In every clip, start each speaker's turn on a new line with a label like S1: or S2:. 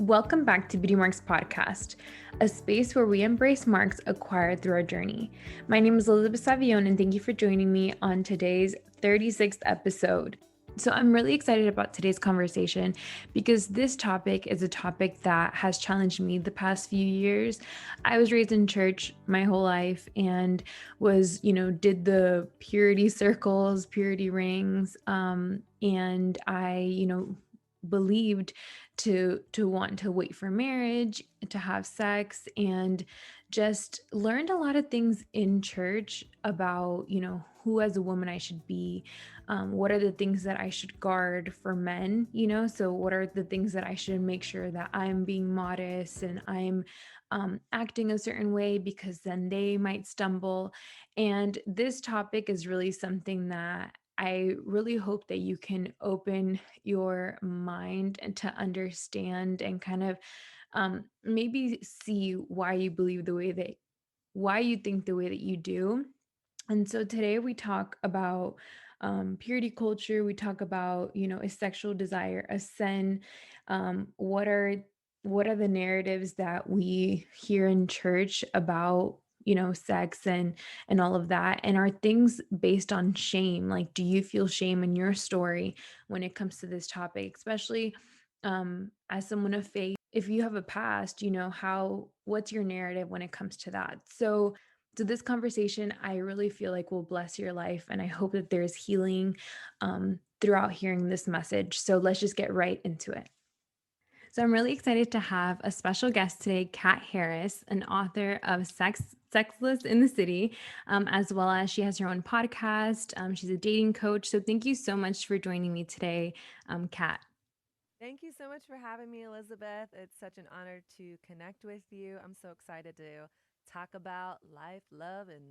S1: Welcome back to Beauty Marks Podcast, a space where we embrace marks acquired through our journey. My name is Elizabeth Savion, and thank you for joining me on today's 36th episode. So, I'm really excited about today's conversation because this topic is a topic that has challenged me the past few years. I was raised in church my whole life and did the purity circles, purity rings, and I believed to want to wait for marriage, to have sex, and just learned a lot of things in church about who as a woman I should be. What are the things that I should guard for men, so what are the things that I should make sure that I'm being modest and I'm acting a certain way, because then they might stumble. And this topic is really something that I really hope that you can open your mind and to understand and kind of maybe see why you believe the way that why you think the way that you do. And so today we talk about purity culture. We talk about a sexual desire, a sin. What are the narratives that we hear in church about sex and all of that, and are things based on shame? Like, do you feel shame in your story when it comes to this topic, especially as someone of faith? If you have a past, what's your narrative when it comes to that? So this conversation, I really feel like will bless your life, and I hope that there's healing throughout hearing this message. So let's just get right into it. So I'm really excited to have a special guest today, Kat Harris, an author of Sexless in the City, as well as she has her own podcast. She's a dating coach. So thank you so much for joining me today, Kat.
S2: Thank you so much for having me, Elizabeth. It's such an honor to connect with you. I'm so excited to talk about life, love, and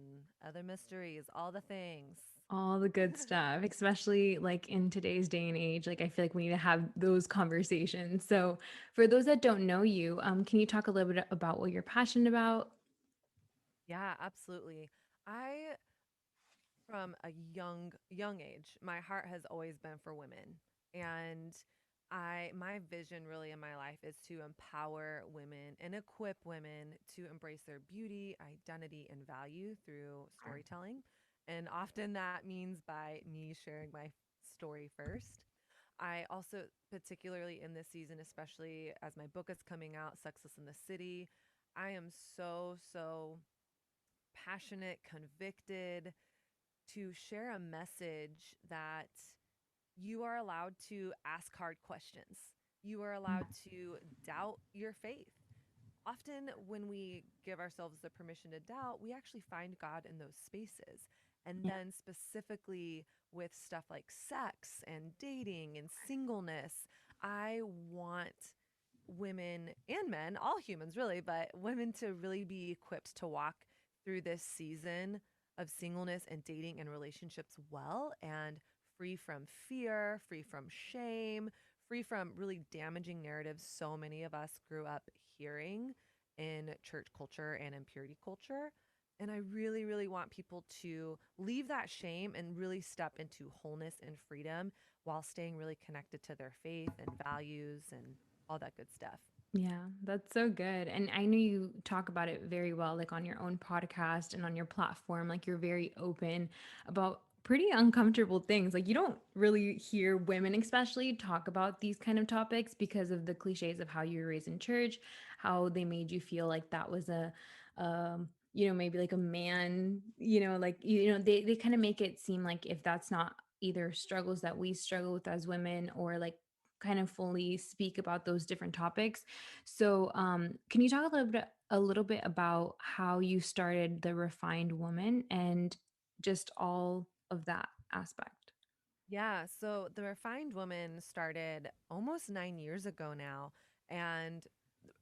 S2: other mysteries, all the things.
S1: All the good stuff, especially like in today's day and age. Like, I feel like we need to have those conversations. So, for those that don't know you, can you talk a little bit about what you're passionate about?
S2: Yeah, absolutely. I from a young age, my heart has always been for women. And my vision really in my life is to empower women and equip women to embrace their beauty, identity, and value through storytelling. And often that means by me sharing my story first. I also, particularly in this season, especially as my book is coming out, Sexless in the City, I am so passionate, convicted to share a message that you are allowed to ask hard questions. You are allowed to doubt your faith. Often, when we give ourselves the permission to doubt, we actually find God in those spaces. And
S1: Yeah.
S2: then, specifically with stuff like sex and dating and singleness, I want women and men, all humans really, but women to really be equipped to walk through this season of singleness and dating and relationships well and free from fear, free from shame, free from really damaging narratives so many of us grew up hearing in church culture and in purity culture. And I really want people to leave that shame and really step into wholeness and freedom while staying really connected to their faith and values and all that good stuff.
S1: Yeah, that's so good. And I know you talk about it very well, like on your own podcast and on your platform. Like, you're very open about pretty uncomfortable things. Like, you don't really hear women, especially, talk about these kind of topics because of the cliches of how you were raised in church, how they made you feel like that was maybe like a man, they kind of make it seem like if that's not either struggles that we struggle with as women, or like kind of fully speak about those different topics. So, can you talk a little bit about how you started the Refined Woman and just all of that aspect?
S2: Yeah, so the Refined Woman started almost 9 years ago now. And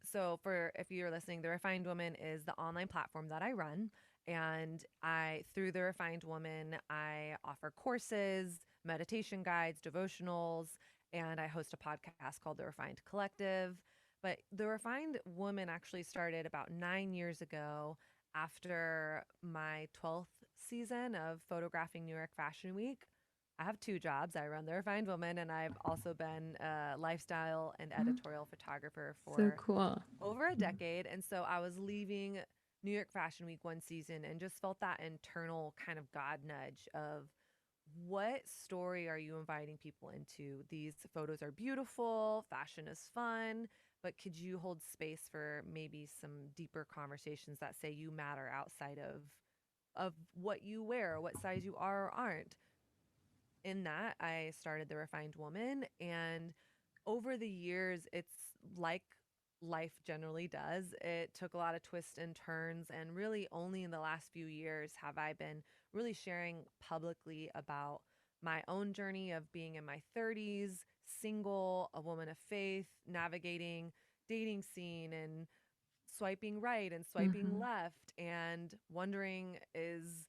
S2: so for if you're listening, the Refined Woman is the online platform that I run. And I through the Refined Woman, I offer courses, meditation guides, devotionals, and I host a podcast called The Refined Collective. But the Refined Woman actually started about 9 years ago after my 12th season of photographing New York Fashion Week. I have two jobs. I run the Refined Woman, and I've also been a lifestyle and
S1: Oh,
S2: editorial photographer
S1: so
S2: for
S1: cool.
S2: over a decade. And so I was leaving New York Fashion Week one season and just felt that internal kind of God nudge of what story are you inviting people into? These photos are beautiful, fashion is fun, but could you hold space for maybe some deeper conversations that say you matter outside of what you wear, what size you are or aren't? In that, I started the Refined Woman, and over the years, it's like life generally does. It took a lot of twists and turns, and really only in the last few years have I been really sharing publicly about my own journey of being in my 30s, single, a woman of faith, navigating dating scene and swiping right and swiping
S1: Mm-hmm.
S2: left and wondering, is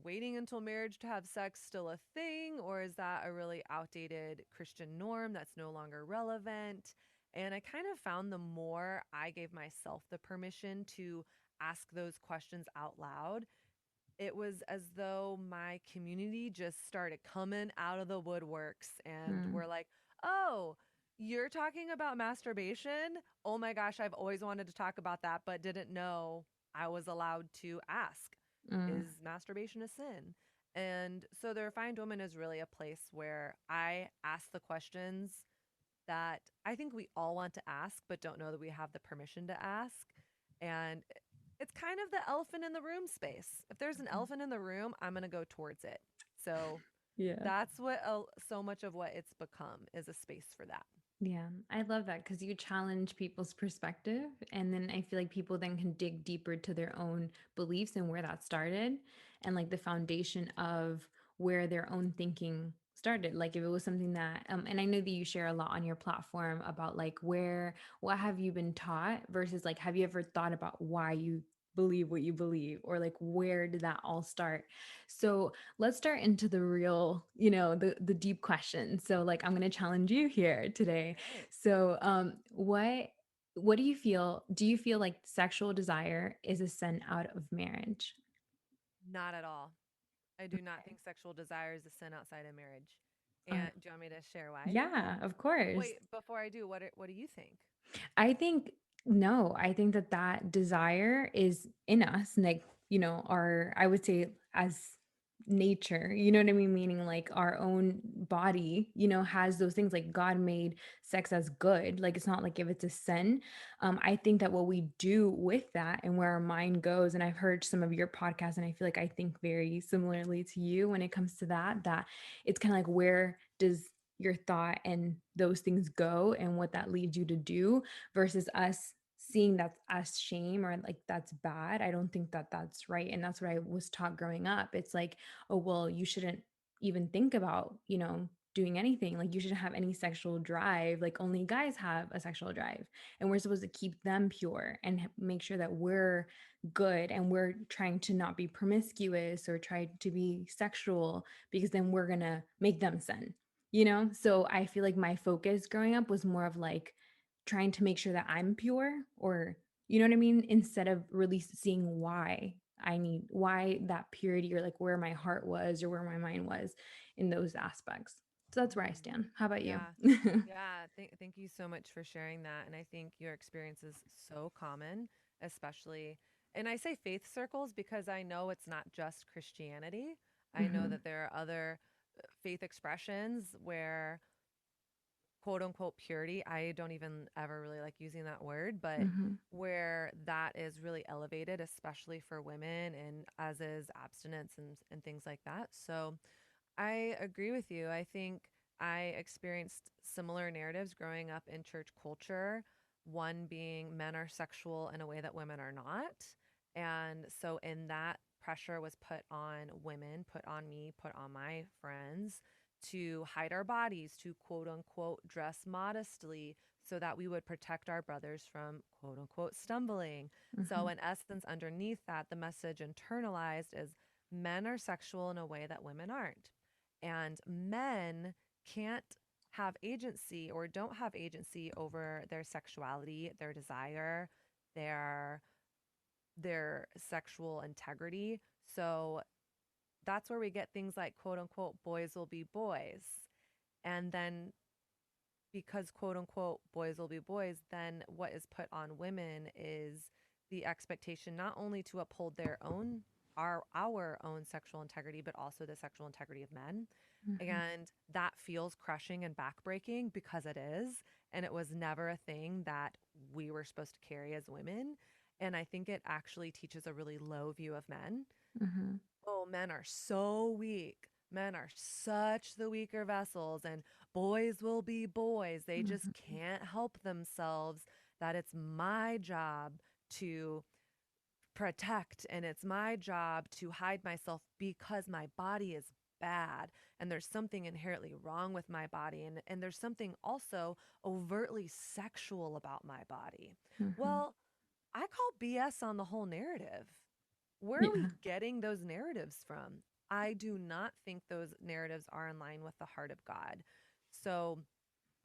S2: waiting until marriage to have sex still a thing, or is that a really outdated Christian norm that's no longer relevant? And I kind of found the more I gave myself the permission to ask those questions out loud, it was as though my community just started coming out of the woodworks and
S1: Mm,
S2: were like, "Oh, you're talking about masturbation? Oh my gosh, I've always wanted to talk about that, but didn't know I was allowed to ask.
S1: mm,
S2: Is masturbation a sin?" And so the Refined Woman is really a place where I ask the questions that I think we all want to ask, but don't know that we have the permission to ask. And it's kind of the elephant in the room space. If there's an elephant in the room, I'm going to go towards it. So
S1: yeah.
S2: that's what so much of what it's become is a space for that.
S1: Yeah, I love that because you challenge people's perspective. And then I feel like people then can dig deeper to their own beliefs and where that started and like the foundation of where their own thinking started. Like if it was something that, and I know that you share a lot on your platform about like what have you been taught versus like, have you ever thought about why you believe what you believe or like where did that all start? So let's start into the real, the deep questions. So like I'm going to challenge you here today.
S2: Right.
S1: So what do you feel? Do you feel like sexual desire is a sin out of marriage?
S2: Not at all. I do not
S1: Okay.
S2: think sexual desire is a sin outside of marriage.
S1: Uh,
S2: And do you want me to share why I think that?
S1: yeah, of course.
S2: Wait, before I do, what do you think?
S1: I think no, I think that that desire is in us, like, our, I would say as nature, you know what I mean? Meaning like our own body, has those things like God made sex as good. Like it's not like if it's a sin. I think that what we do with that and where our mind goes, and I've heard some of your podcasts, and I feel like I think very similarly to you when it comes to that it's kind of like where does your thought and those things go and what that leads you to do versus us seeing that as shame or like that's bad. I don't think that that's right. And that's what I was taught growing up. It's like, oh, well, you shouldn't even think about, doing anything. Like you shouldn't have any sexual drive. Like only guys have a sexual drive. And we're supposed to keep them pure and make sure that we're good and we're trying to not be promiscuous or try to be sexual because then we're going to make them sin. So I feel like my focus growing up was more of like trying to make sure that I'm pure or you know what I mean instead of really seeing why that purity or like where my heart was or where my mind was in those aspects. So that's where I
S2: Mm.
S1: stand. How about you?
S2: Yeah. Yeah. Thank you so much for sharing that. And I think your experience is so common, especially, and I say faith circles because I know it's not just Christianity. I know
S1: Mhm.
S2: that there are other faith expressions where quote unquote purity, I don't even ever really like using that word, but
S1: Mhm.
S2: where that is really elevated, especially for women, and as is abstinence and things like that. So, I agree with you. I think I experienced similar narratives growing up in church culture, one being men are sexual in a way that women are not. And so, in that, pressure was put on women, put on me, put on my friends to hide our bodies, to quote unquote dress modestly so that we would protect our brothers from quote unquote stumbling. So,
S1: Mhm.
S2: in essence, underneath that, the message internalized is men are sexual in a way that women aren't. And men can't have agency or don't have agency over their sexuality, their desire, their their sexual integrity. So that's where we get things like quote unquote boys will be boys. And then because quote unquote boys will be boys, then what is put on women is the expectation not only to uphold their own our own sexual integrity, but also the sexual integrity of men.
S1: Mhm.
S2: And that feels crushing and backbreaking because it is. And it was never a thing that we were supposed to carry as women. And I think it actually teaches a really low view of men.
S1: Mhm.
S2: Oh, men are so weak. Men are such the weaker vessels, and boys will be boys. They just
S1: Mhm.
S2: can't help themselves. That it's my job to protect and it's my job to hide myself because my body is bad and there's something inherently wrong with my body and there's something also overtly sexual about my body.
S1: Mhm.
S2: Well, I call BS on the whole narrative. Where are we
S1: Yeah.
S2: getting those narratives from? I do not think those narratives are in line with the heart of God. So,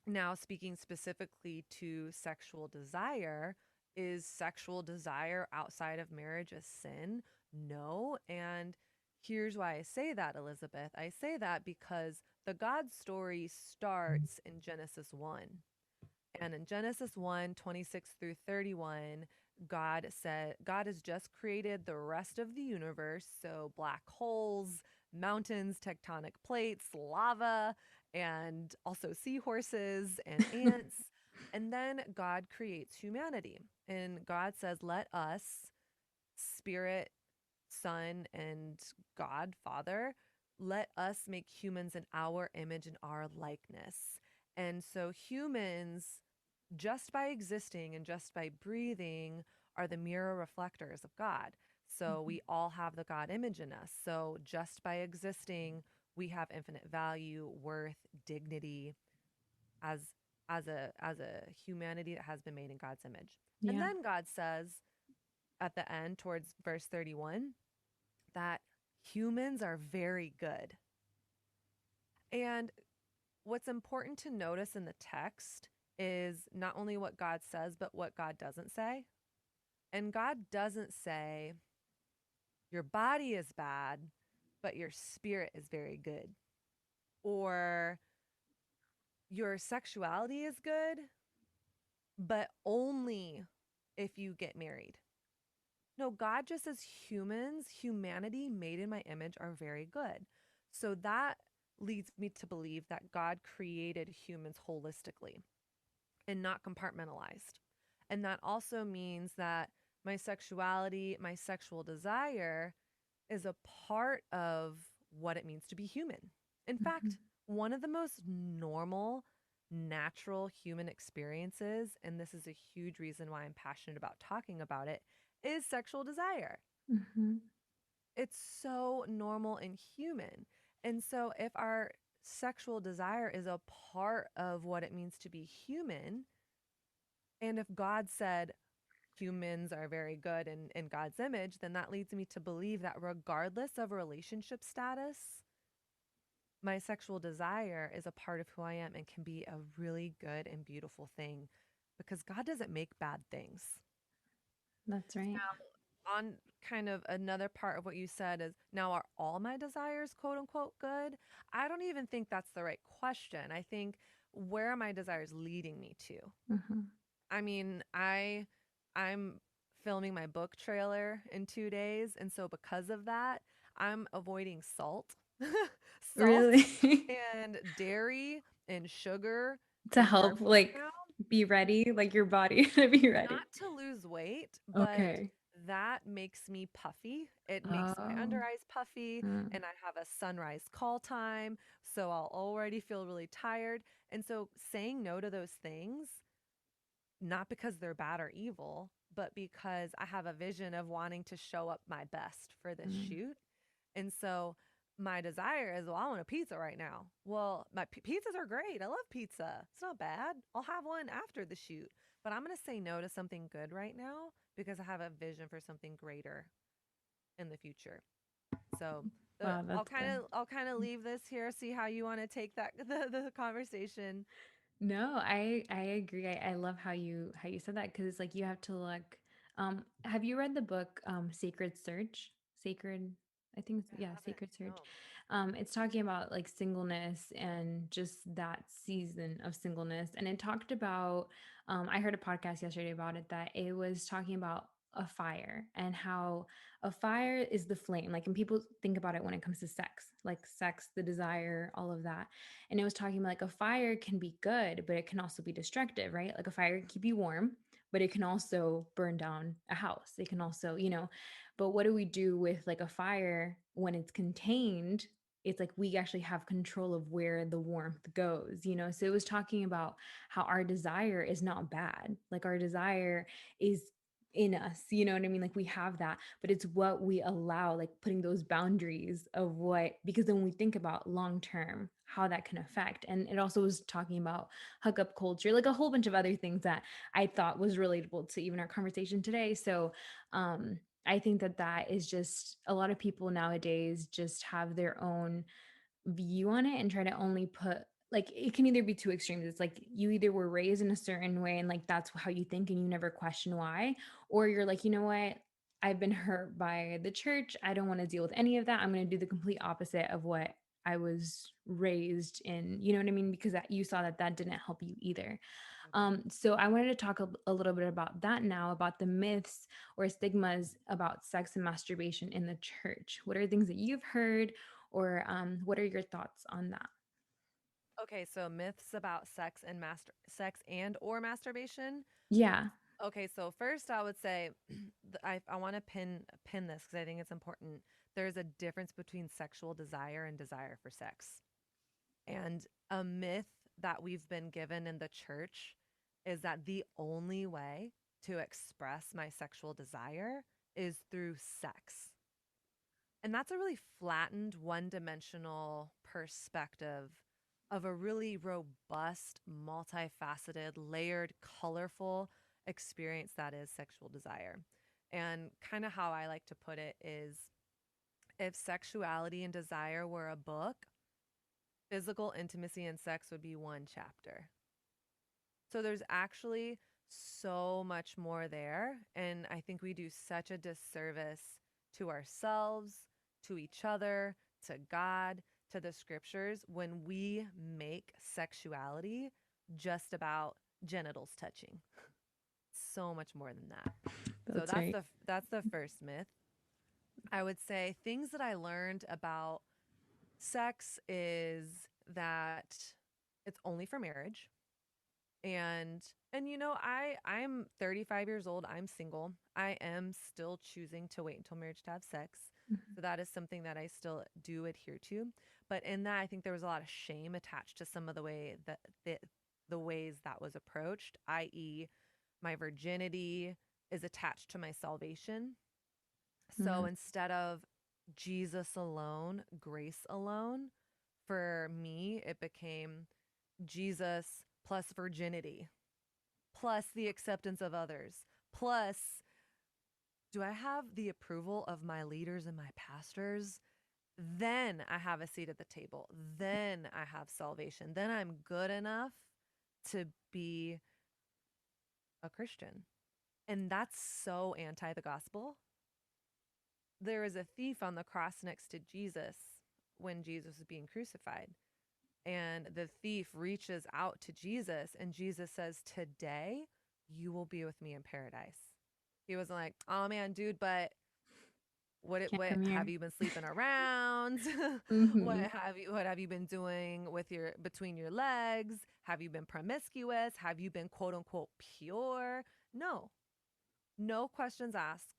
S2: now speaking specifically to sexual desire, is sexual desire outside of marriage a sin? No. And here's why I say that, Elizabeth. I say that because the God story starts in Genesis 1. And in Genesis 1:26 through 31, God has just created the rest of the universe. So black holes, mountains, tectonic plates, lava, and also seahorses and ants. And then God creates humanity. And God says, let us, spirit, Son, and God, Father, let us make humans in our image and our likeness. And so humans, just by existing and just by breathing, are the mirror reflectors of God. So
S1: Mhm.
S2: we all have the God image in us. So just by existing, we have infinite value, worth, dignity as as a humanity that has been made in God's image. And
S1: Yeah.
S2: then God says at the end towards verse 31 that humans are very good. And what's important to notice in the text is not only what God says, but what God doesn't say. And God doesn't say, your body is bad, but your spirit is very good. Or your sexuality is good, but only if you get married. No, God just says humans, humanity made in my image are very good. So that leads me to believe that God created humans holistically and not compartmentalized. And that also means that my sexuality, my sexual desire is a part of what it means to be human. In
S1: Mhm.
S2: fact, one of the most normal, natural human experiences, and this is a huge reason why I'm passionate about talking about it, is sexual desire.
S1: Mhm.
S2: It's so normal and human. And so, if our sexual desire is a part of what it means to be human, and if God said humans are very good in God's image, then that leads me to believe that regardless of relationship status, my sexual desire is a part of who I am and can be a really good and beautiful thing because God doesn't make bad things.
S1: That's right.
S2: On kind of another part of what you said is now are all my desires quote unquote good? I don't even think that's the right question. I think where are my desires leading me to?
S1: Mhm.
S2: I mean, I'm filming my book trailer in 2 days, and so because of that, I'm avoiding salt. Salt
S1: Really?
S2: and dairy and sugar
S1: To
S2: and
S1: help
S2: carbs
S1: like
S2: now,
S1: be ready, like your body to be ready.
S2: not to lose weight, but
S1: Okay.
S2: that makes me puffy. It makes my under
S1: Oh.
S2: eyes puffy,
S1: Mm.
S2: and I have a sunrise call time, so I'll already feel really tired. And so saying no to those things not because they're bad or evil, but because I have a vision of wanting to show up my best for this
S1: Mm.
S2: shoot. And so my desire is, well, I want a pizza right now. Well, my pizzas are great. I love pizza. It's not bad. I'll have one after the shoot. But I'm going to say no to something good right now because I have a vision for something greater in the future. So
S1: Wow, that's good.
S2: I'll kind of leave this here. See how you want to take that the conversation.
S1: No, I agree. I love how you said that because it's like you have to look. Have you read the book Sacred Search? Sacred. I think
S2: I
S1: yeah,
S2: haven't.
S1: Sacred Search.
S2: No.
S1: It's talking about like singleness and just that season of singleness. And it talked about, I heard a podcast yesterday about it that it was talking about a fire and how a fire is the flame. Like, and people think about it when it comes to sex, like sex, the desire, all of that. And it was talking about like a fire can be good, but it can also be destructive, right? Like a fire can keep you warm, but it can also burn down a house. It can also, but what do we do with like a fire when it's contained? It's like we actually have control of where the warmth goes. So it was talking about how our desire is not bad. Like our desire is in us, you know what I mean? Like we have that, but it's what we allow, like putting those boundaries of what, because then when we think about long term, how that can affect. And it also was talking about hookup culture, like a whole bunch of other things that I thought was relatable to even our conversation today. So, I think that that is just a lot of people nowadays just have their own view on it and try to only put, like, it can either be two extremes. It's like you either were raised in a certain way and like that's how you think and you never question why, or you're like, you know what? I've been hurt by the church. I don't want to deal with any of that. I'm going to do the complete opposite of what I was raised in. You know what I mean? Because you saw that that didn't help you either.
S2: Mhm.
S1: So I wanted to talk a little bit about that now, about the myths or stigmas about sex and masturbation in the church. What are things that you've heard, or what are your thoughts on that?
S2: Okay, so myths about sex and or masturbation.
S1: Yeah.
S2: Okay, so first I would say I want to pin this because I think it's important. There's a difference between sexual desire and desire for sex. And a myth that we've been given in the church is that the only way to express my sexual desire is through sex. And that's a really flattened, one dimensional perspective of a really robust, multifaceted, layered, colorful experience that is sexual desire. And kind of how I like to put it is if sexuality and desire were a book, physical intimacy and sex would be one chapter. So there's actually so much more there. And I think we do such a disservice to ourselves, to each other, to God, to the scriptures when we make sexuality just about genitals touching. So much more than that. So
S1: That's right.
S2: that's the first myth. I would say things that I learned about sex is that it's only for marriage. And I'm 35 years old. I'm single. I am still choosing to wait until marriage to have sex.
S1: Mhm.
S2: So that is something that I still do adhere to. But in that, I think there was a lot of shame attached to some of the ways that was approached, i.e., my virginity is attached to my salvation. So
S1: Mhm.
S2: instead of Jesus alone, grace alone, for me, it became Jesus plus virginity plus the acceptance of others, plus do I have the approval of my leaders and my pastors? Then I have a seat at the table. Then I have salvation. Then I'm good enough to be a Christian. And that's so anti the gospel. There is a thief on the cross next to Jesus when Jesus was being crucified. And the thief reaches out to Jesus, and Jesus says, "Today you will be with me in paradise." He wasn't like, "Oh man, dude, but
S1: Can't
S2: what
S1: come
S2: have
S1: here.
S2: you been sleeping around?
S1: Hmm.
S2: What have you been doing with your between your legs? Have you been promiscuous? Have you been quote unquote pure?" No. No questions asked.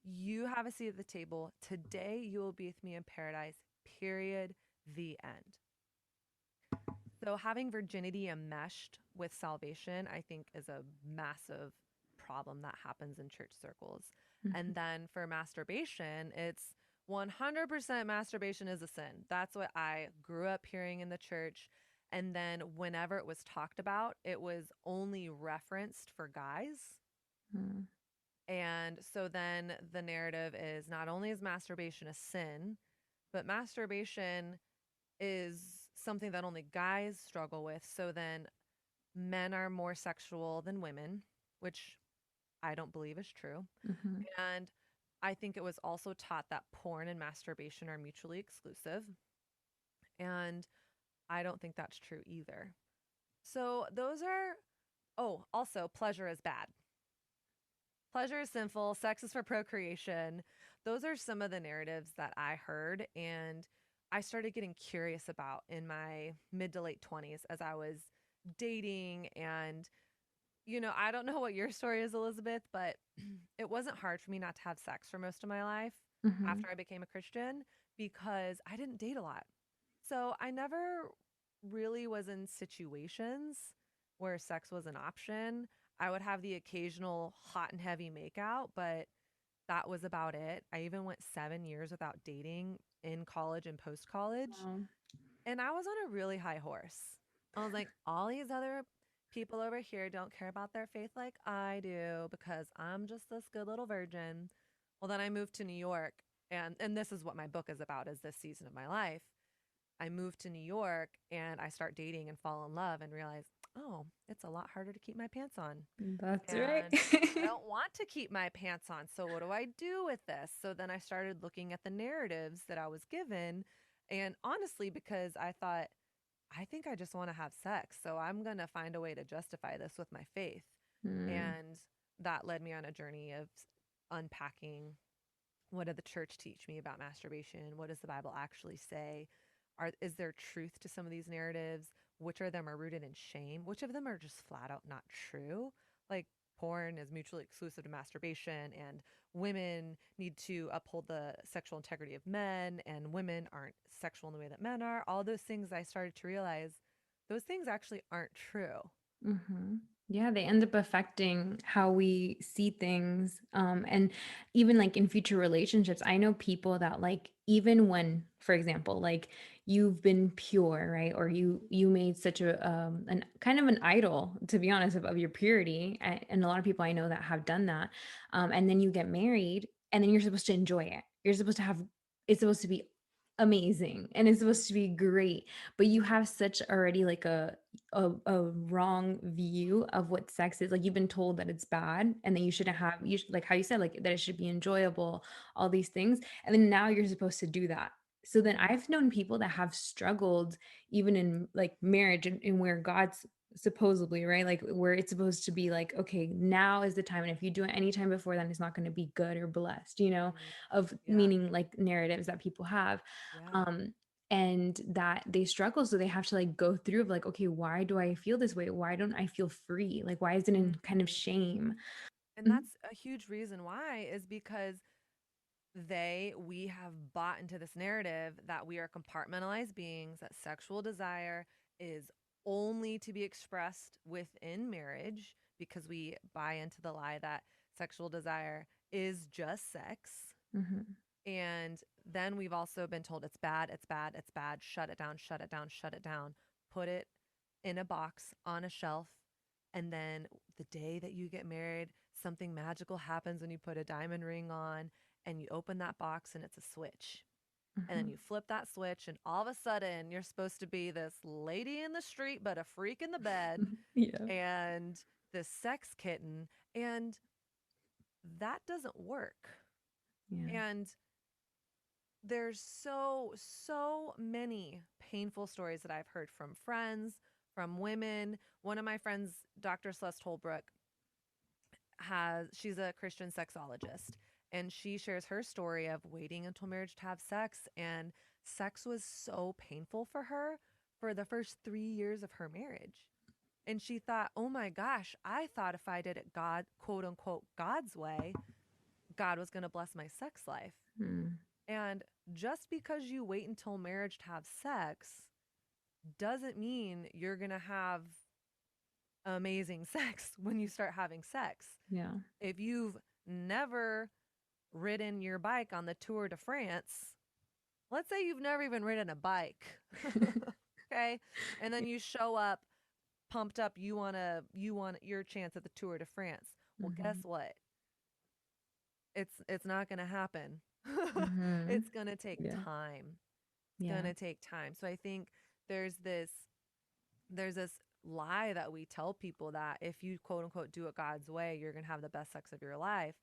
S2: You have a seat at the table. Today you will be with me in paradise. Period. The end. So having virginity enmeshed with salvation, I think, is a massive problem that happens in church circles. And then for masturbation, it's 100% masturbation is a sin. That's what I grew up hearing in the church. And then whenever it was talked about, it was only referenced for guys.
S1: Hmm.
S2: And so then the narrative is not only is masturbation a sin, but masturbation is something that only guys struggle with. So then men are more sexual than women, which I don't believe is true.
S1: Hmm.
S2: And I think it was also taught that porn and masturbation are mutually exclusive. And I don't think that's true either. So those are, oh, also, pleasure is bad. Pleasure is sinful, sex is for procreation. Those are some of the narratives that I heard and I started getting curious about in my mid to late 20s as I was dating. And, I don't know what your story is, Elizabeth, but it wasn't hard for me not to have sex for most of my life
S1: Hmm.
S2: after I became a Christian because I didn't date a lot. So I never really was in situations where sex was an option. I would have the occasional hot and heavy makeout, but that was about it. I even went 7 years without dating in college and post college.
S1: Wow.
S2: And I was on a really high horse. I was like, all these other people over here don't care about their faith like I do because I'm just this good little virgin. Well, then I moved to New York and this is what my book is about is this season of my life. I moved to New York and I start dating and fall in love and realize, oh, it's a lot harder to keep my pants on.
S1: That's right.
S2: And I don't want to keep my pants on. So, what do I do with this? So, then I started looking at the narratives that I was given. And honestly, because I thought, I think I just want to have sex. So, I'm going to find a way to justify this with my faith.
S1: Mm,
S2: And that led me on a journey of unpacking what did the church teach me about masturbation? What does the Bible actually say? Is there truth to some of these narratives? Which of them are rooted in shame? Which of them are just flat out not true? Like porn is mutually exclusive to masturbation, and women need to uphold the sexual integrity of men, and women aren't sexual in the way that men are. All those things I started to realize those things actually aren't true.
S1: hmm. Yeah, they end up affecting how we see things. And even like in future relationships, I know people that like even when, for example, like you've been pure, right? Or you made such an kind of an idol, to be honest, of your purity. And a lot of people I know that have done that. And then you get married and then you're supposed to enjoy it. You're supposed to have it's supposed to be amazing and it's supposed to be great, but you have such already like a wrong view of what sex is. Like you've been told that it's bad and that you shouldn't have like how you said, like that it should be enjoyable, all these things. And then now you're supposed to do that. So then
S2: Mm-hmm.
S1: I've known people that have struggled even in like marriage and where God's supposedly right, like where it's supposed to be like, okay, now is the time, and if you do it anytime before then it's not going to be good or blessed,
S2: Mm-hmm.
S1: of
S2: Yeah.
S1: meaning like narratives that people have.
S2: Yeah.
S1: um and that they struggle, so they have to like go through of like, okay, why do I feel this way, why don't I feel free, like why is it in kind of
S2: Mm-hmm.
S1: shame?
S2: And
S1: Mhm.
S2: that's a huge reason why is because we have bought into this narrative that we are compartmentalized beings, that sexual desire is only to be expressed within marriage because we buy into the lie that sexual desire is just sex.
S1: Mhm.
S2: And then we've also been told it's bad, it's bad, it's bad, shut it down, shut it down, shut it down, put it in a box on a shelf. And then the day that you get married, something magical happens when you put a diamond ring on and you open that box and it's a switch. And then
S1: Mhm.
S2: you flip that switch, and all of a sudden, you're supposed to be this lady in the street, but a freak in the bed
S1: Yeah.
S2: and this sex kitten. And that doesn't work.
S1: Yeah.
S2: And there's so many painful stories that I've heard from friends, from women. One of my friends, Dr. Celeste Holbrook, she's a Christian sexologist, and she shares her story of waiting until marriage to have sex, and sex was so painful for her for the first 3 years of her marriage. And she thought, "Oh my gosh, I thought if I did it God, quote unquote, God's way, God was going to bless my sex life."
S1: Mm.
S2: And just because you wait until marriage to have sex doesn't mean you're going to have amazing sex when you start having sex.
S1: Yeah.
S2: If you've never ridden your bike on the Tour de France, let's say you've never even ridden a bike. Okay? And then you show up pumped up, you want your chance at the Tour de France. Well, guess
S1: Mhm.
S2: what? It's not going to happen.
S1: Mhm.
S2: It's going to take
S1: Yeah.
S2: time. It's going
S1: Yeah.
S2: to take time. So I think there's this there's this lie that we tell people that if you quote unquote do it God's way, you're going to have the best sex of your life.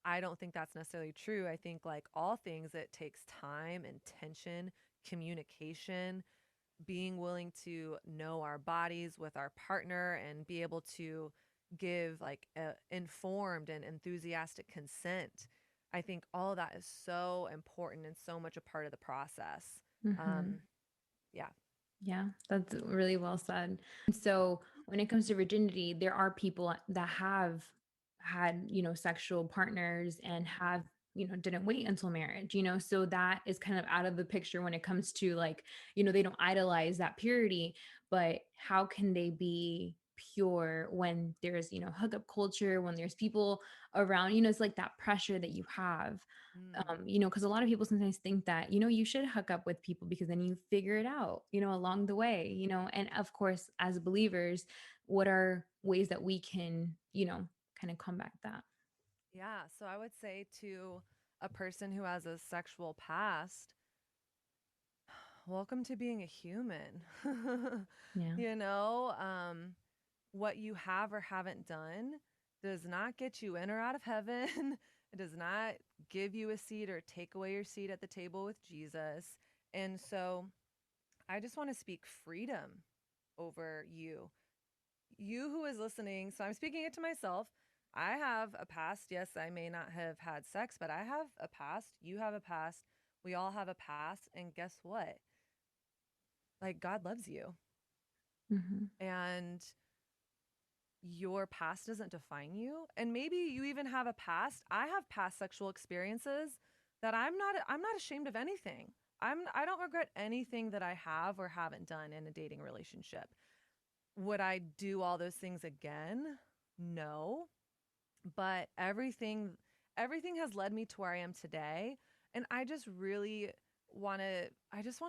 S2: I don't think that's necessarily true. I think, like all things, it takes time, intention, communication, being willing to know our bodies with our partner and be able to give like informed and enthusiastic consent. I think all of that is so important and so much a part of the process.
S1: Hmm.
S2: Um, yeah.
S1: Yeah, that's really well said. So, when it comes to virginity, there are people that have had, sexual partners and have, didn't wait until marriage, so that is kind of out of the picture when it comes to like, they don't idolize that purity, but how can they be pure when there's, hookup culture, when there's people around, it's like that pressure that you have,
S2: Mm.
S1: because a lot of people sometimes think that, you should hook up with people because then you figure it out, along the way, and of course, as believers, what are ways that we can, kind of combat that?
S2: Yeah. So I would say to a person who has a sexual past, welcome to being a human.
S1: Yeah.
S2: you know, um, what you have or haven't done does not get you in or out of heaven. It does not give you a seat or take away your seat at the table with Jesus. And so I just want to speak freedom over you. You who is listening, so I'm speaking it to myself. I have a past. Yes, I may not have had sex, but I have a past. You have a past. We all have a past. And guess what? Like, God loves you.
S1: Hmm.
S2: And your past doesn't define you, and maybe you even have a past. I have past sexual experiences that I'm not ashamed of anything. I don't regret anything that I have or haven't done in a dating relationship. Would I do all those things again? No. But everything has led me to where I am today, and I just want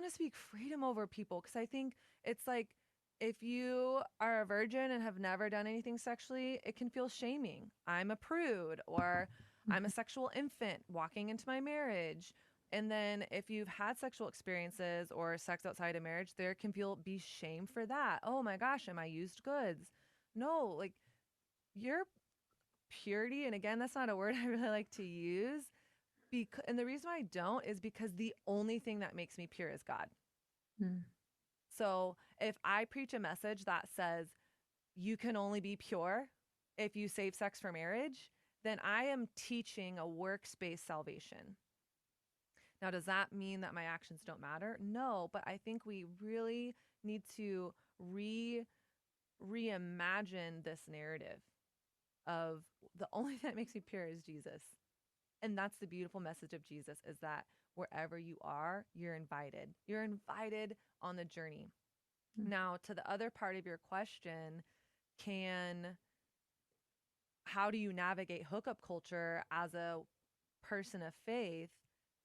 S2: to speak freedom over people, cuz I think it's like if you are a virgin and have never done anything sexually, it can feel shaming. I'm a prude, or I'm a sexual infant walking into my marriage. And then if you've had sexual experiences or sex outside of marriage, there can be shame for that. Oh my gosh, am I used goods? No, like you're purity, and again, that's not a word I really like to use. And the reason why I don't is because the only thing that makes me pure is God.
S1: Mm.
S2: So if I preach a message that says you can only be pure if you save sex for marriage, then I am teaching a works-based salvation. Now, does that mean that my actions don't matter? No, but I think we really need to reimagine this narrative of the only thing that makes me pure is Jesus. And that's the beautiful message of Jesus, is that wherever you are, you're invited. You're invited on the journey.
S1: Mm.
S2: Now, to the other part of your question, can how do you navigate hookup culture as a person of faith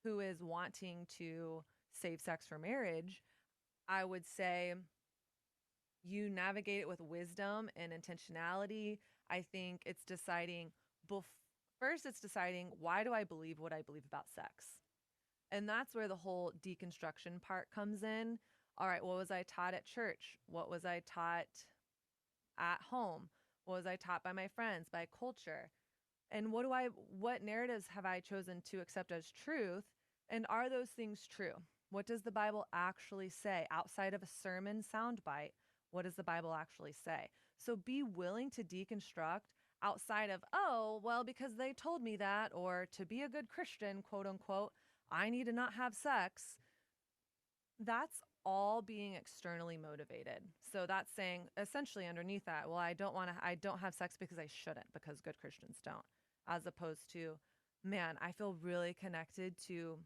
S2: who is wanting to save sex for marriage? I would say you navigate it with wisdom and intentionality. I think it's deciding bef- first, it's deciding, why do I believe what I believe about sex? And that's where the whole deconstruction part comes in. All right, what was I taught at church? What was I taught at home? What was I taught by my friends, by culture? And what narratives have I chosen to accept as truth? And are those things true? What does the Bible actually say outside of a sermon soundbite? What does the Bible actually say? So be willing to deconstruct outside of, oh, well, because they told me that, or to be a good Christian, quote unquote, I need to not have sex. That's all being externally motivated. So that's saying essentially underneath that, well, I don't have sex because I shouldn't, because good Christians don't. As opposed to, man, I feel really connected to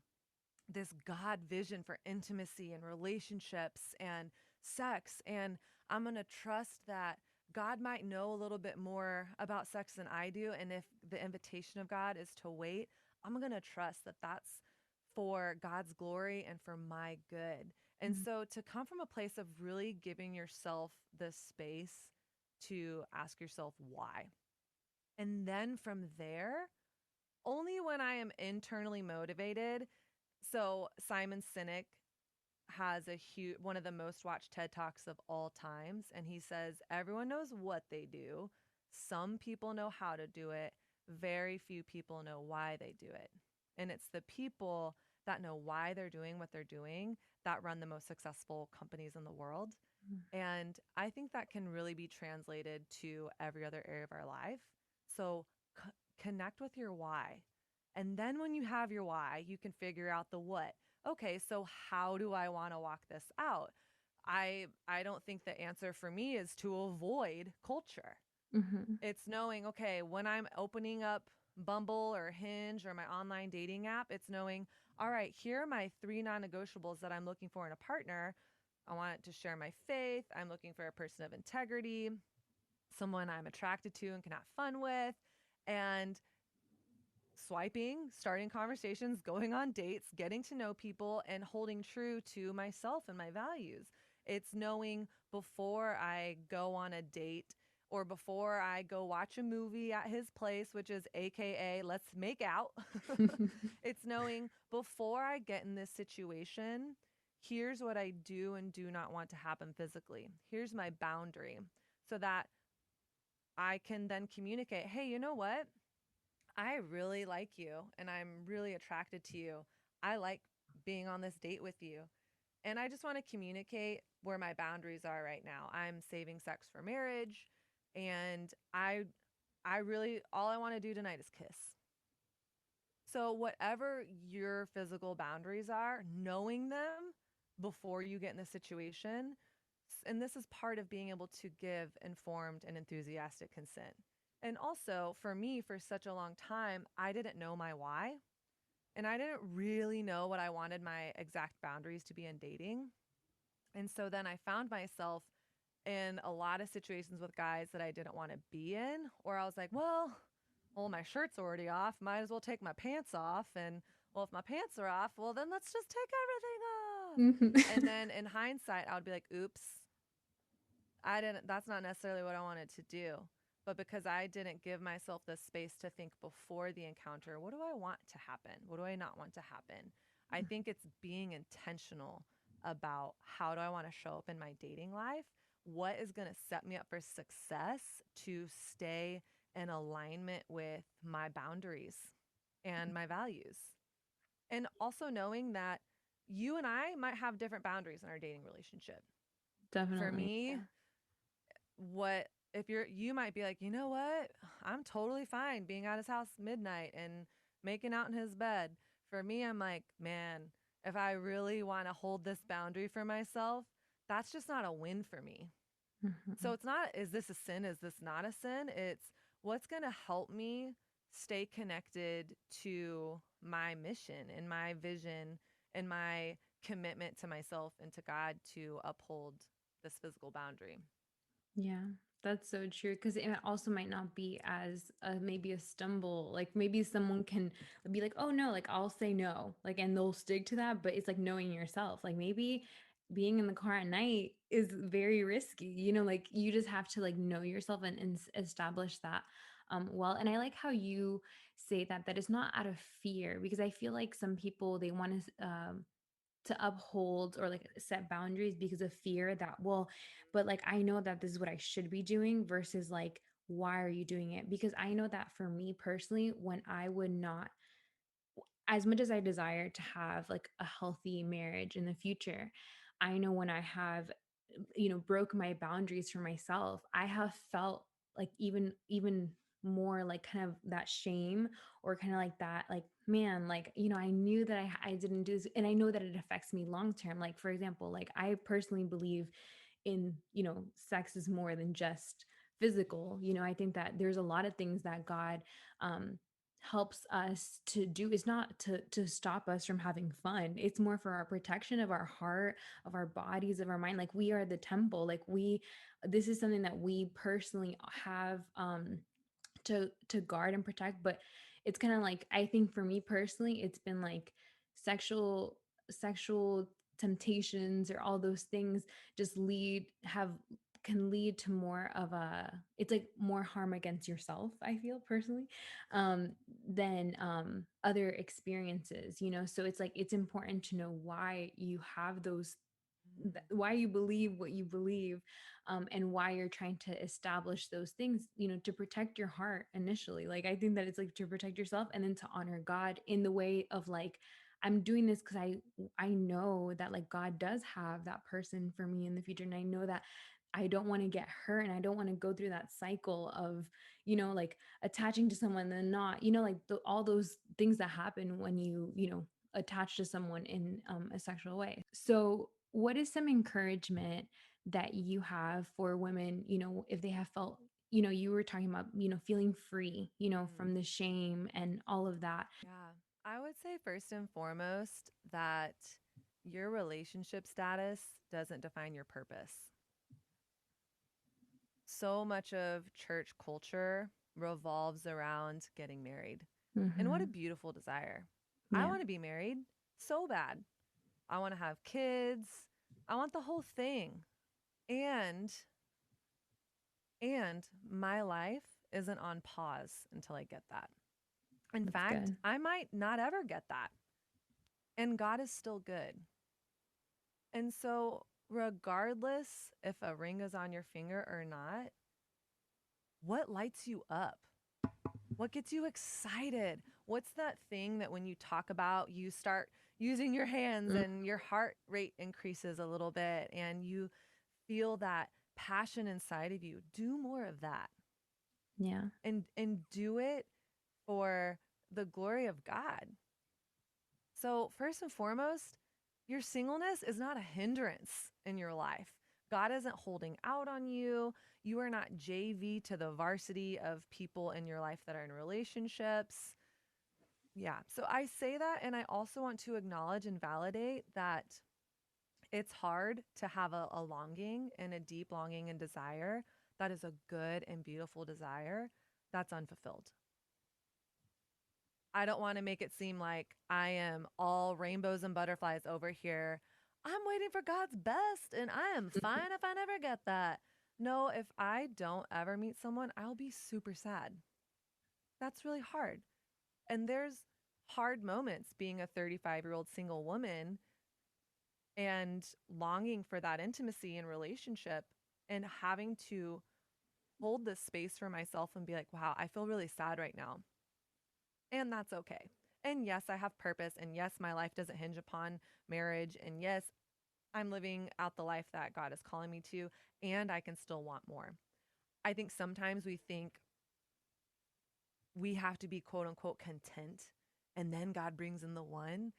S2: this God vision for intimacy and relationships and sex. And I'm going to trust that God might know a little bit more about sex than I do. And if the invitation of God is to wait, I'm going to trust that that's for God's glory and for my good. And
S1: Mm.
S2: so to come from a place of really giving yourself the space to ask yourself why. And then from there, only when I am internally motivated. So Simon Sinek has a huge one of the most watched TED Talks of all times, and he says everyone knows what they do. Some people know how to do it. very few people know why they do it. And it's the people that know why they're doing what they're doing that run the most successful companies in the world. And I think that can really be translated to every other area of our life. So connect with your why. And then when you have your why, you can figure out the what. Okay, so how do I want to walk this out? I don't think the answer for me is to avoid culture.
S1: Mm-hmm.
S2: It's knowing, okay, when I'm opening up Bumble or Hinge or my online dating app, it's knowing, all right, here are my three non negotiables that I'm looking for in a partner. I want to share my faith. I'm looking for a person of integrity, someone I'm attracted to and can have fun with. And swiping, starting conversations, going on dates, getting to know people, and holding true to myself and my values. It's knowing before I go on a date or before I go watch a movie at his place, which is AKA let's make out. It's knowing before I get in this situation, here's what I do and do not want to happen physically. Here's my boundary so that I can then communicate, hey, you know what? I really like you and I'm really attracted to you. I like being on this date with you. And I just want to communicate where my boundaries are right now. I'm saving sex for marriage and I really all I want to do tonight is kiss. So whatever your physical boundaries are, knowing them before you get in the situation, and this is part of being able to give informed and enthusiastic consent. And also, for me, for such a long time, I didn't know my why. And I didn't really know what I wanted my exact boundaries to be in dating. And so then I found myself in a lot of situations with guys that I didn't want to be in, or I was like, well, my shirt's already off. Might as well take my pants off. And well, if my pants are off, well, then let's just take everything off. And
S1: Mm-hmm.
S2: then in hindsight, I would be like, oops, I didn't, that's not necessarily what I wanted to do. But because I didn't give myself the space to think before the encounter, what do I want to happen? What do I not want to happen? I think it's being intentional about how do I want to show up in my dating life? What is going to set me up for success to stay in alignment with my boundaries and my values? And also knowing that you and I might have different boundaries in our dating relationship. For
S1: Definitely.
S2: me, what if you might be like, you know what? I'm totally fine being at his house midnight and making out in his bed. For me, I'm like, man, if I really want to hold this boundary for myself, that's just not a win for me.
S1: Mm-hmm.
S2: So it's not, is this a sin? Is this not a sin? It's what's going to help me stay connected to my mission and my vision and my commitment to myself and to God to uphold this physical boundary.
S1: Yeah, that's so true. Because it also might not be as maybe a stumble. Like maybe someone can be like, "Oh no," like I'll say no, like, and they'll stick to that. But it's like knowing yourself. Like maybe being in the car at night is very risky. Like you just have to like know yourself and establish that. Well, and I like how you say that it's not out of fear because I feel like some people they want to uphold or like set boundaries because of fear that well but like I know that this is what I should be doing versus like why are you doing it, because I know that for me personally when I would not, as much as I desire to have like a healthy marriage in the future, I know when I have broke my boundaries for myself, I have felt like even more like kind of that shame or kind of like that like man like I knew that I didn't do this and I know that it affects me long term. Like for example, like I personally believe in sex is more than just physical. I think that there's a lot of things that God um helps us to do. Is not to stop us from having fun. It's more for our protection of our heart, of our bodies, of our mind. Like we are the temple. Like we this is something that we personally have to guard and protect. But it's kind of like I think for me personally it's been like sexual temptations or all those things just lead have can lead to more of a, it's like more harm against yourself, I feel personally, um than other experiences. So it's like it's important to know why you have those
S2: Mhm.
S1: why you believe what you believe, and why you're trying to establish those things, to protect your heart initially. Like, I think that it's like to protect yourself and then to honor God in the way of like, I'm doing this because I know that like God does have that person for me in the future. And I know that I don't want to get hurt and I don't want to go through that cycle of, like attaching to someone and then not, like all those things that happen when you attach to someone in a sexual way. So, what is some encouragement that you have for women, if they have felt, you were talking about, feeling free,
S2: Mm.
S1: from the shame and all of that.
S2: Yeah. I would say first and foremost that your relationship status doesn't define your purpose. So much of church culture revolves around getting married. And what a
S1: Hmm.
S2: beautiful desire. I
S1: Yeah,
S2: want to be married so bad. I want to have kids. I want the whole thing. And and my life isn't on pause until I get that. In
S1: that's
S2: fact,
S1: good.
S2: I might not ever get that. And God is still good. And so, regardless if a ring is on your finger or not, what lights you up? What gets you excited? What's that thing that when you talk about, you start using your hands
S1: Mm,
S2: and your heart rate increases a little bit and you feel that passion inside of you? Do more of that
S1: yeah,
S2: and do it for the glory of God. So, first and foremost, your singleness is not a hindrance in your life. God isn't holding out on you. You are not JV to the varsity of people in your life that are in relationships. Yeah. So I say that. And I also want to acknowledge and validate that it's hard to have a longing and a deep longing and desire that is a good and beautiful desire that's unfulfilled. I don't want to make it seem like I am all rainbows and butterflies over here. I'm waiting for God's best and I am fine if I never get that. No, if I don't ever meet someone, I'll be super sad. That's really hard. And there's hard moments being a 35-year-old single woman and longing for that intimacy and relationship and having to hold this space for myself and be like, wow, I feel really sad right now. And that's okay. And yes, I have purpose. And yes, my life doesn't hinge upon marriage. And yes, I'm living out the life that God is calling me to. And I can still want more. I think sometimes we think we have to be quote unquote content and then God brings in the one.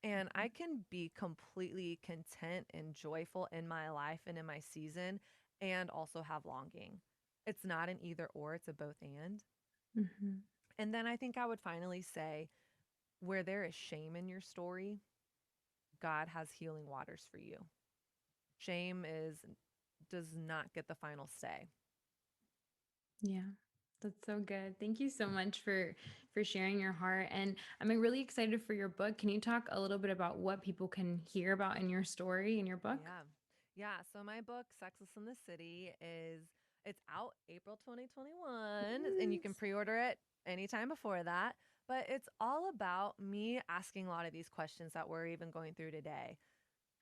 S2: And I can be completely content and joyful in my life and in my season and also have longing. It's not an either or, it's a both and.
S1: hmm,
S2: And then I think I would finally say where there is shame in your story, God has healing waters for you. Shame is does not get the final say.
S1: yeah. That's so good. Thank you so much for sharing your heart. And I'm really excited for your book. Can you talk a little bit about what people can hear about in your story in your book?
S2: Yeah. Yeah, so my book Sexless in the City is it's out April 2021 and you can
S1: Yes.
S2: pre-order it anytime before that, but it's all about me asking a lot of these questions that we're even going through today.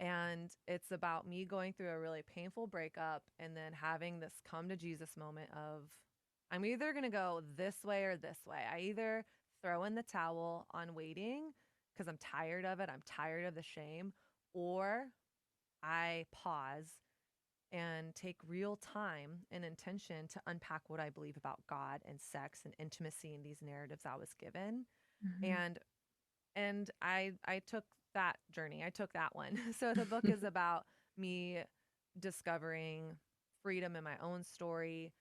S2: And it's about me going through a really painful breakup and then having this come to Jesus moment of I'm either going to go this way or this way. I either throw in the towel on waiting because I'm tired of it, I'm tired of the shame, or I pause and take real time and intention to unpack what I believe about God and sex and intimacy in these narratives I was given.
S1: Hmm.
S2: And I took that journey. I took that one. So the book is about me discovering freedom in my own story,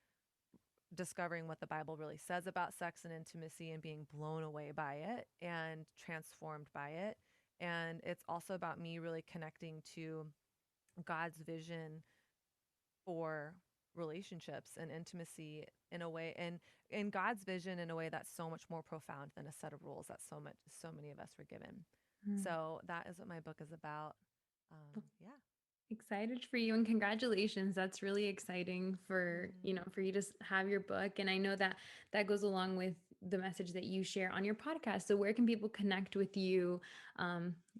S2: discovering what the Bible really says about sex and intimacy and being blown away by it and transformed by it. And it's also about me really connecting to God's vision for relationships and intimacy in a way and in God's vision in a way that's so much more profound than a set of rules that so many of us were given. So that is what my book is about. Yeah.
S1: Excited for you and congratulations. That's really exciting for,
S2: Mm,
S1: for you to have your book. And I know that that goes along with the message that you share on your podcast. So where can people connect with you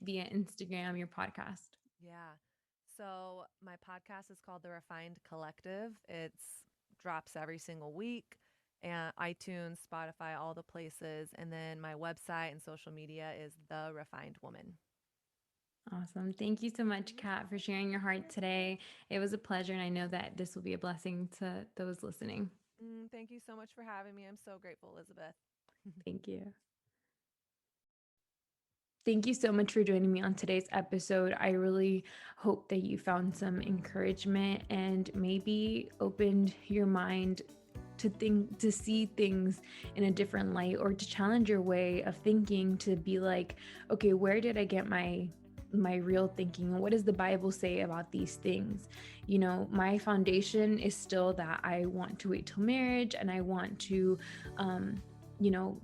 S1: via Instagram, your podcast?
S2: yeah. So my podcast is called The Refined Collective. It's drops every single week, and iTunes, Spotify, all the places. And then my website and social media is The Refined Woman.
S1: Awesome. Thank you so much, Kat, for sharing your heart today. It was a pleasure, and I know that this will be a blessing to those listening.
S2: Thank you so much for having me. I'm so grateful, Elizabeth.
S1: Thank you. Thank you so much for joining me on today's episode. I really hope that you found some encouragement and maybe opened your mind to see things in a different light, or to challenge your way of thinking, to be like, okay, where did I get my real thinking, and what does the Bible say about these things? You know, my foundation is still that I want to wait till marriage, and I want to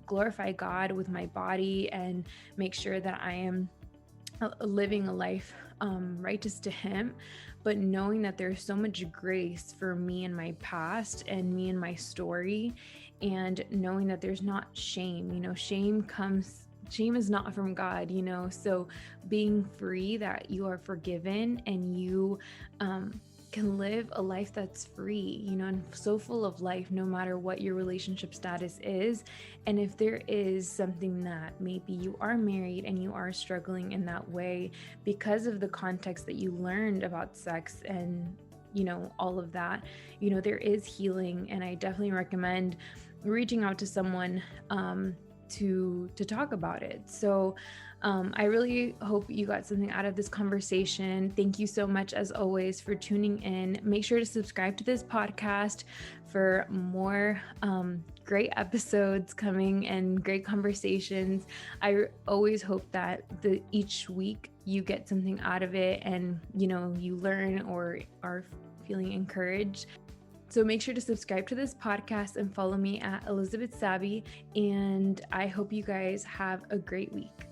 S1: glorify God with my body and make sure that I am living a life righteous to Him. But knowing that there's so much grace for me in my past and me in my story, and knowing that there's not shame. Shame is not from God, so being free, that you are forgiven and you can live a life that's free, and so full of life, no matter what your relationship status is. And if there is something that maybe you are married and you are struggling in that way because of the context that you learned about sex and all of that, there is healing. And I definitely recommend reaching out to someone to talk about it. So I really hope you got something out of this conversation. Thank you so much, as always, for tuning in. Make sure to subscribe to this podcast for more great episodes coming and great conversations. I always hope that each week you get something out of it, and you learn or are feeling encouraged. So make sure to subscribe to this podcast and follow me at Elizabeth Savvy. And I hope you guys have a great week.